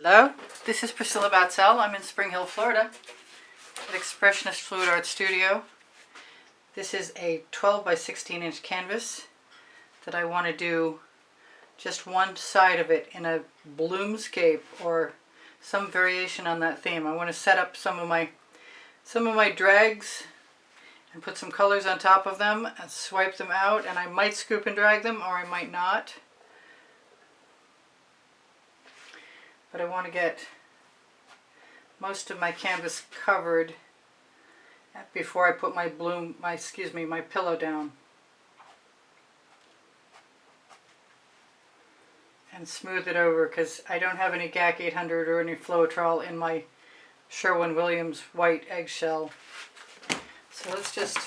Hello, this is Priscilla Batzell. I'm in Spring Hill, Florida at Expressionist Fluid Art Studio. This is a 12 by 16 inch canvas that I want to do just one side of it in a bloomscape or some variation on that theme. I want to set up some of my dregs and put some colors on top of them and swipe them out, and I might scoop and drag them or I might not. But I want to get most of my canvas covered before I put my my pillow down. And smooth it over because I don't have any GAC 800 or any Floetrol in my Sherwin Williams white eggshell. So let's just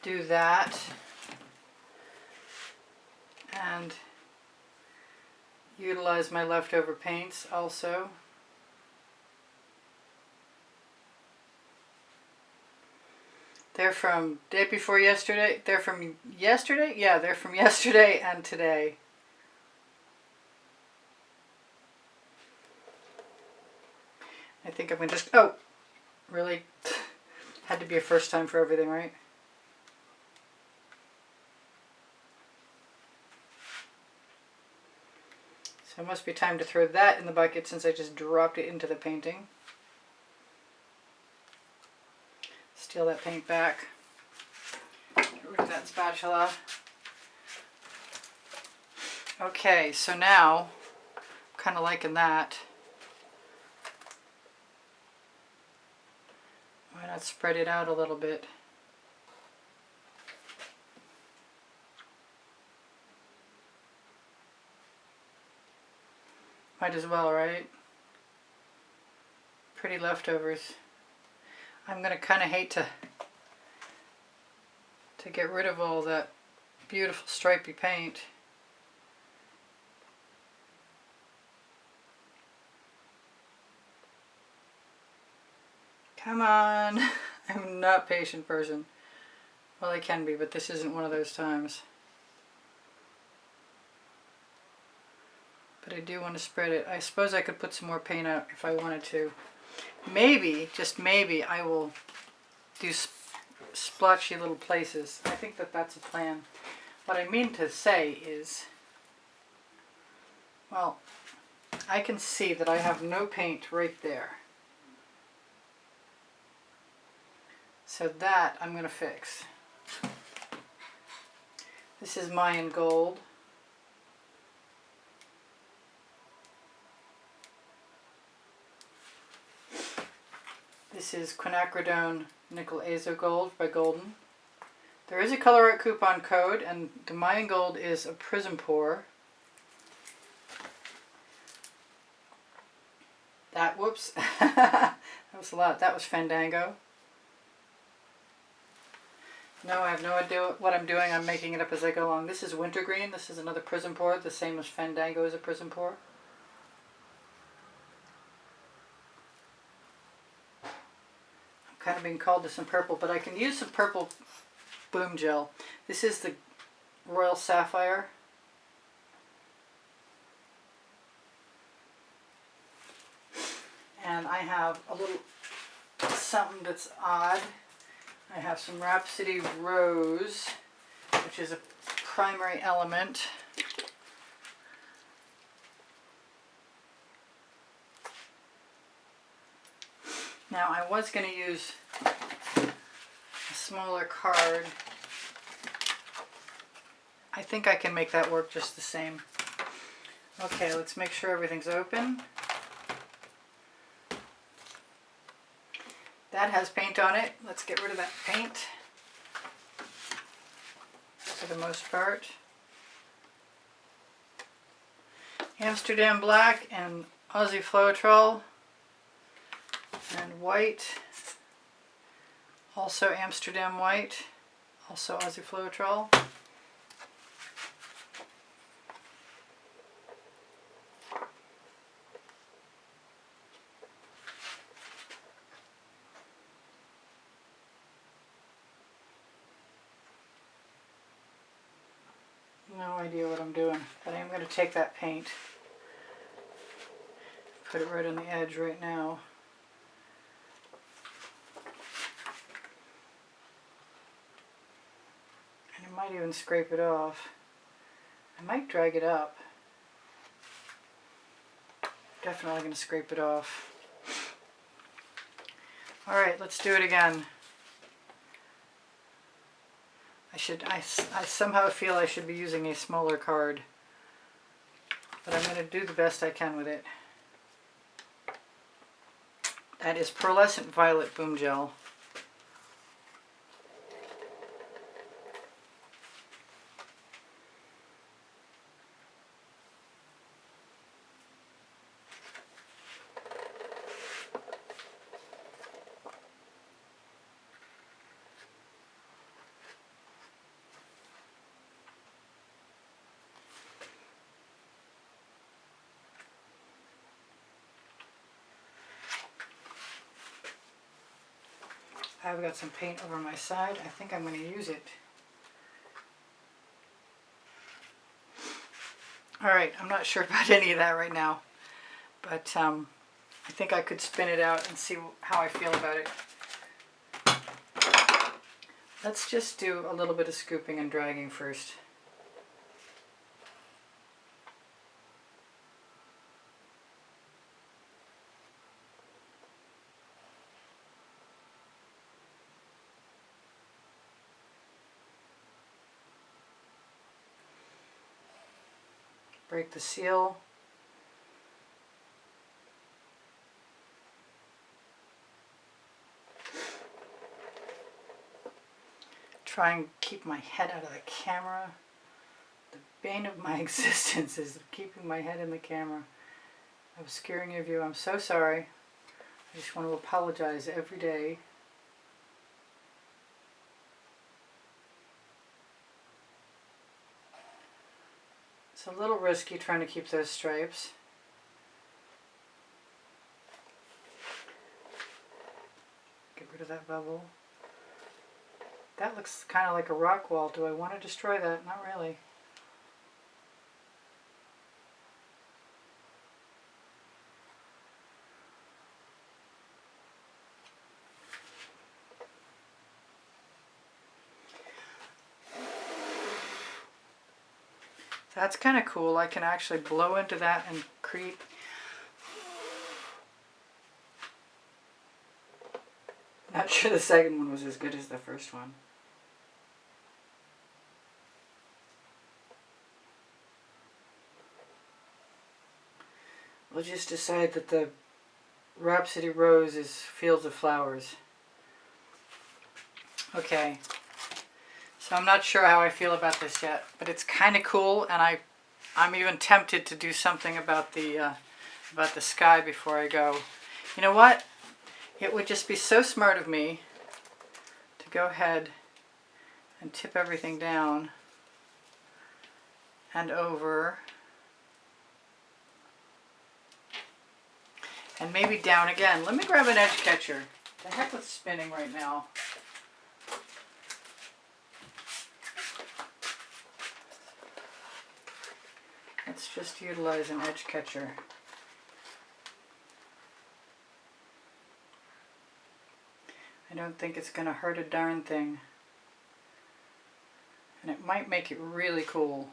do that and utilize my leftover paints also. They're from day before yesterday. They're from yesterday? Yeah, they're from yesterday and today. I think I'm going to just... Oh! Really? Had to be a first time for everything, right? So it must be time to throw that in the bucket since I just dropped it into the painting. Steal that paint back. Get rid of that spatula. Okay, so now I'm kind of liking that. Why not spread it out a little bit? Might as well, right? Pretty leftovers. I'm going to kind of hate to get rid of all that beautiful stripy paint. Come on! I'm not a patient person. Well, I can be, but this isn't one of those times. But I do want to spread it. I suppose I could put some more paint out if I wanted to. Maybe, just maybe, I will do splotchy little places. I think that that's a plan. What I mean to say is, well, I can see that I have no paint right there. So that I'm going to fix. This is Mayan Gold. This is Quinacridone Nickel Azo Gold by Golden. There is a Colour Arte coupon code, and the Mayan Gold is a Prizm Pour. That, whoops, that was a lot. That was Fandango. No, I have no idea what I'm doing. I'm making it up as I go along. This is Wintergreen. This is another Prizm Pour, the same as Fandango is a Prizm Pour. Kind of being called to some purple, but I can use some purple boom gel. This is the Royal Sapphire. And I have a little something that's odd. I have some Rhapsody Rose, which is a primary element. Now I was going to use a smaller card. I think I can make that work just the same. Okay, let's make sure everything's open. That has paint on it. Let's get rid of that paint for the most part. Amsterdam Black and Aussie Floetrol. And white, also Amsterdam White, also Aussie Floetrol. No idea what I'm doing, but I'm going to take that paint, put it right on the edge right now. And I might even scrape it off. I might drag it up. Definitely going to scrape it off. Alright, let's do it again. I somehow feel I should be using a smaller card, but I'm going to do the best I can with it. That is Pearlescent Violet Boom Gel. I've got some paint over my side. I think I'm going to use it. Alright, I'm not sure about any of that right now, but I think I could spin it out and see how I feel about it. Let's just do a little bit of scooping and dragging first. Break the seal. Try and keep my head out of the camera. The bane of my existence is keeping my head in the camera. Obscuring your view. I'm so sorry. I just want to apologize every day. It's a little risky trying to keep those stripes. Get rid of that bubble. That looks kind of like a rock wall. Do I want to destroy that? Not really. That's kind of cool. I can actually blow into that and create. Not sure the second one was as good as the first one. We'll just decide that the Rhapsody Rose is Fields of Flowers. Okay. So I'm not sure how I feel about this yet, but it's kind of cool, and I'm even tempted to do something about the sky before I go. You know what? It would just be so smart of me to go ahead and tip everything down and over, and maybe down again. Let me grab an edge catcher. The heck with spinning right now. Let's just utilize an edge catcher. I don't think it's going to hurt a darn thing. And it might make it really cool.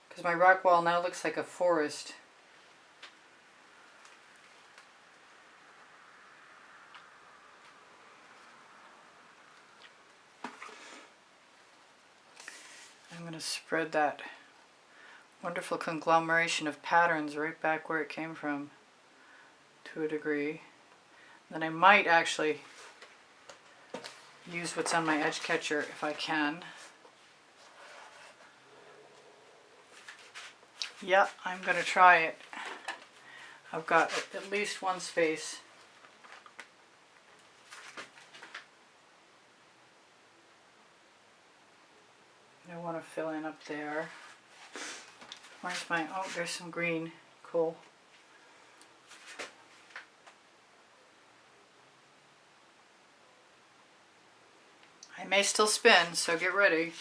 Because my rock wall now looks like a forest. I'm going to spread that wonderful conglomeration of patterns right back where it came from to a degree. Then I might actually use what's on my edge catcher if I can. Yeah, I'm going to try it. I've got at least one space. I want to fill in up there. Where's my, oh, there's some green. Cool. I may still spin, so get ready.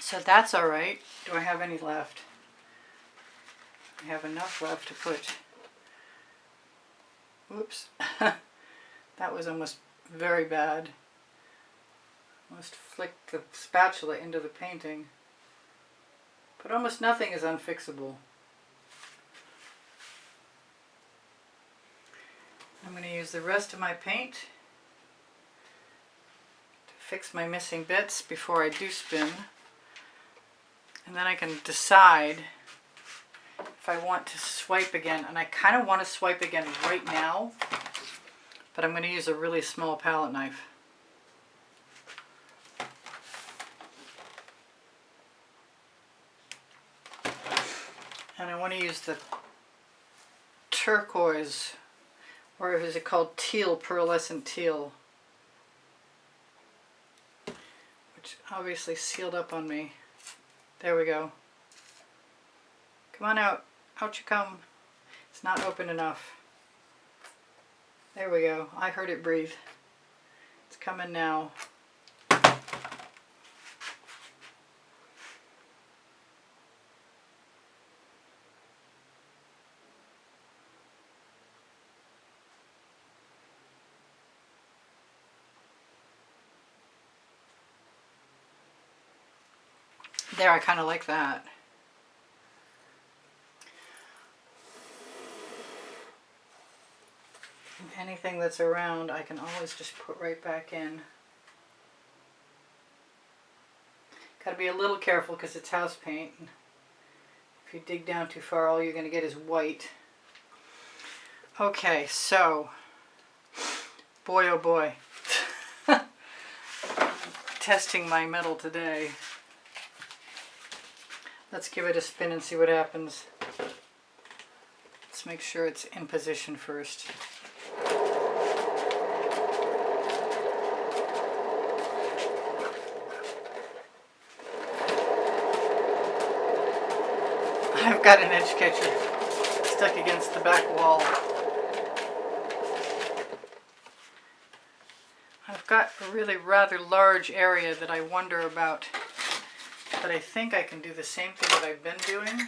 So that's all right. Do I have any left? I have enough left to put, whoops, that was almost very bad. Almost flicked the spatula into the painting. But almost nothing is unfixable. I'm going to use the rest of my paint to fix my missing bits before I do spin. And then I can decide if I want to swipe again. And I kind of want to swipe again right now, but I'm going to use a really small palette knife. And I want to use the turquoise, or is it called teal, pearlescent teal, which obviously sealed up on me. There we go. Come on out. Out you come. It's not open enough. There we go. I heard it breathe. It's coming now. There, I kind of like that. And anything that's around, I can always just put right back in. Got to be a little careful because it's house paint. If you dig down too far, all you're going to get is white. Okay, so, boy oh boy. Testing my metal today. Let's give it a spin and see what happens. Let's make sure it's in position first. I've got an edge catcher stuck against the back wall. I've got a really rather large area that I wonder about. But I think I can do the same thing that I've been doing.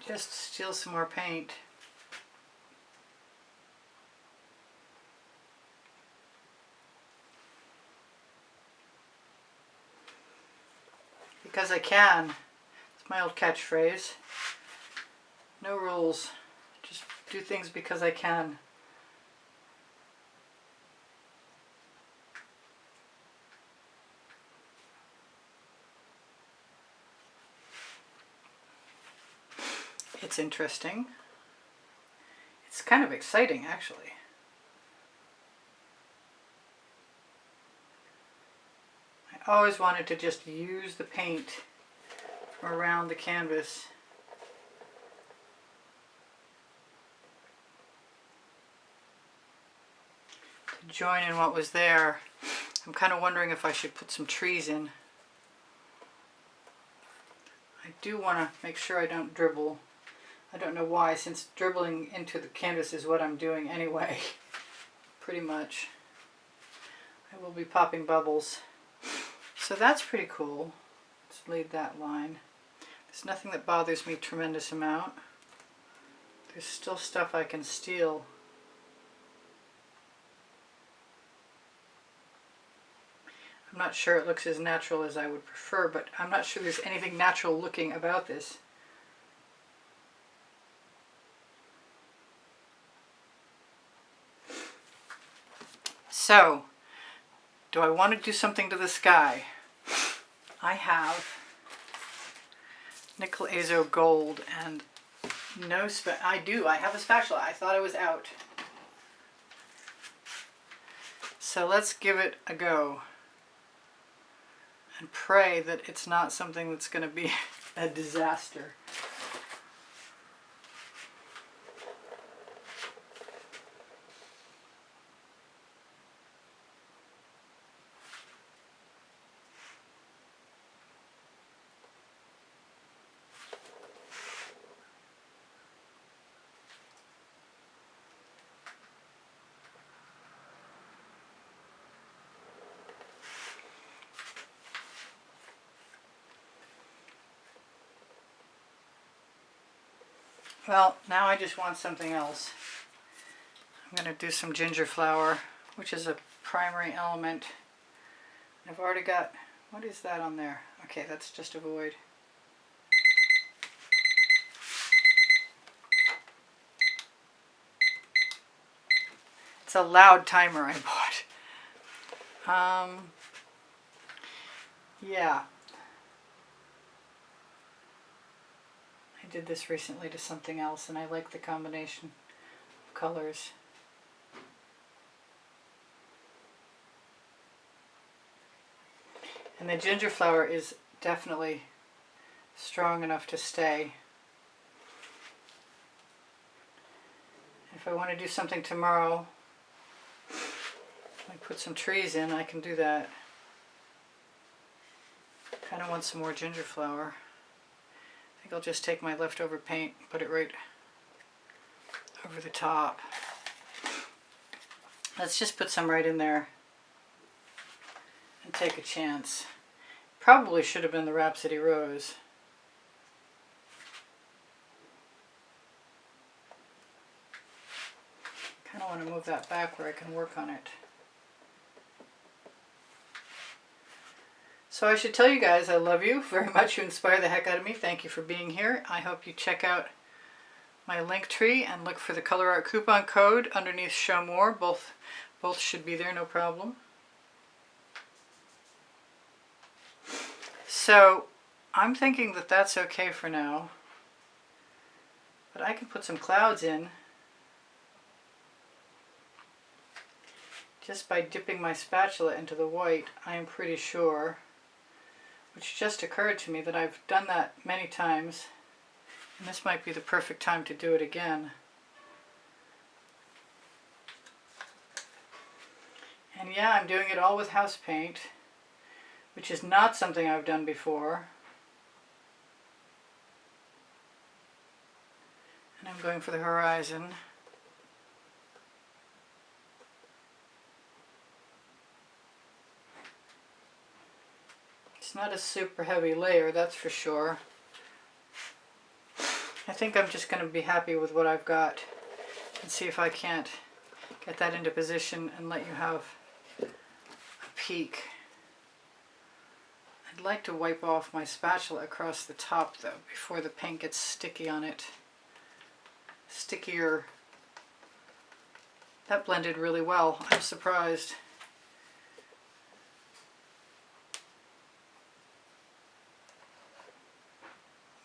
Just steal some more paint. Because I can. It's my old catchphrase. No rules. Just do things because I can. It's interesting. It's kind of exciting, actually. I always wanted to just use the paint from around the canvas. Join in what was there. I'm kind of wondering if I should put some trees in. I do want to make sure I don't dribble. I don't know why, since dribbling into the canvas is what I'm doing anyway. Pretty much. I will be popping bubbles. So that's pretty cool. Let's leave that line. There's nothing that bothers me a tremendous amount. There's still stuff I can steal. I'm not sure it looks as natural as I would prefer, but I'm not sure there's anything natural looking about this. So, do I want to do something to the sky? I have nickel azo gold and no I have a spatula. I thought I was out. So let's give it a go. And pray that it's not something that's going to be a disaster. Well, now I just want something else. I'm going to do some ginger flower, which is a primary element. I've already got, what is that on there? Okay, that's just a void. It's a loud timer I bought. Yeah. I did this recently to something else and I like the combination of colors. And the ginger flower is definitely strong enough to stay. If I want to do something tomorrow, I put some trees in, I can do that. Kind of want some more ginger flower. I think I'll just take my leftover paint, put it right over the top. Let's just put some right in there and take a chance. Probably should have been the Rhapsody Rose. Kind of want to move that back where I can work on it. So I should tell you guys I love you very much. You inspire the heck out of me. Thank you for being here. I hope you check out my link tree and look for the Colour Arte coupon code underneath Show More. Both should be there, no problem. So I'm thinking that that's okay for now. But I can put some clouds in just by dipping my spatula into the white, I am pretty sure. Which just occurred to me that I've done that many times, and this might be the perfect time to do it again. And yeah, I'm doing it all with house paint, which is not something I've done before. And I'm going for the horizon. It's not a super heavy layer, that's for sure. I think I'm just going to be happy with what I've got and see if I can't get that into position and let you have a peek. I'd like to wipe off my spatula across the top though before the paint gets sticky on it. Stickier. That blended really well. I'm surprised.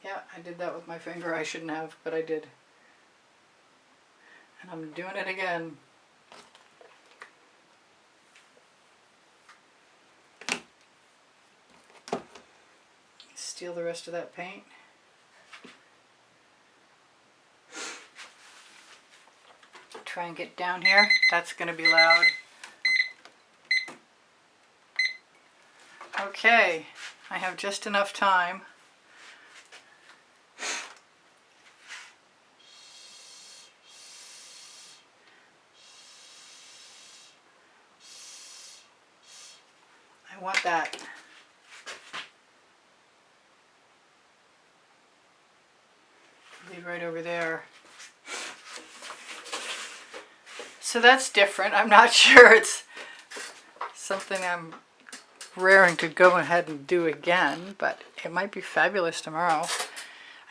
Yeah, I did that with my finger. I shouldn't have, but I did. And I'm doing it again. Steal the rest of that paint. Try and get down here. That's going to be loud. Okay, I have just enough time. I want that. Leave right over there. So that's different. I'm not sure it's something I'm raring to go ahead and do again, but it might be fabulous tomorrow.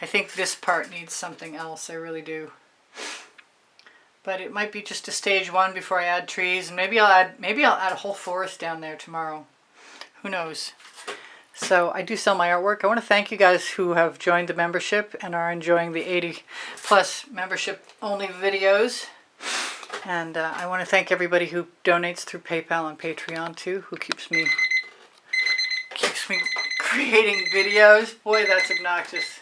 I think this part needs something else. I really do. But it might be just a stage one before I add trees, and maybe I'll add a whole forest down there tomorrow. Who knows? So I do sell my artwork. I want to thank you guys who have joined the membership and are enjoying the 80+ membership only videos. And I want to thank everybody who donates through PayPal and Patreon too, who keeps me creating videos. Boy, that's obnoxious.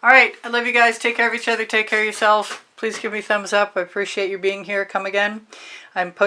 All right, I love you guys. Take care of each other. Take care of yourself. Please give me a thumbs up. I appreciate you being here. Come again. I'm posting